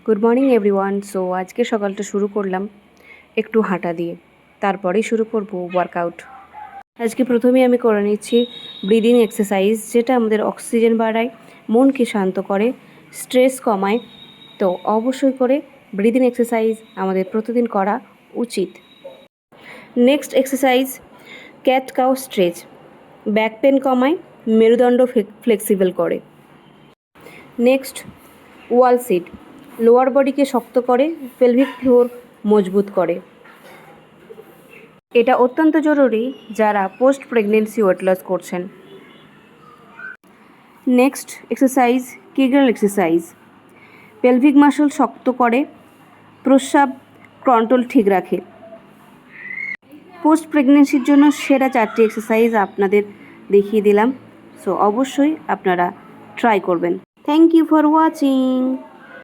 Good morning everyone. So আজকে সকালটা শুরু করলাম একটু হাঁটা দিয়ে, তারপরেই শুরু করব ওয়ার্কআউট। আজকে প্রথমেই আমি করে নিচ্ছি ব্রিদিং এক্সারসাইজ, যেটা আমাদের অক্সিজেন বাড়ায়, মনকে শান্ত করে, স্ট্রেস কমায়। তো অবশ্যই করে ব্রিদিং এক্সারসাইজ আমাদের প্রতিদিন করা উচিত। Next exercise cat cow stretch, back pain কমায়, মেরুদণ্ড ফ্লেক্সিবল করে। নেক্সট ওয়াল সিট, লোয়ার বডিকে শক্ত করে, পেলভিক ফ্লোর মজবুত করে। এটা অত্যন্ত জরুরি যারা পোস্ট প্রেগনেন্সি ওয়েট লস করছেন। Next exercise Kegel exercise, pelvic muscle শক্ত করে, প্রস্রাব কন্ট্রোল ঠিক রাখে। পোস্ট প্রেগনেন্সির জন্য সেরা 4টি এক্সারসাইজ আপনাদের দেখিয়ে দিলাম। সো অবশ্যই আপনারা ট্রাই করবেন। Thank you for watching.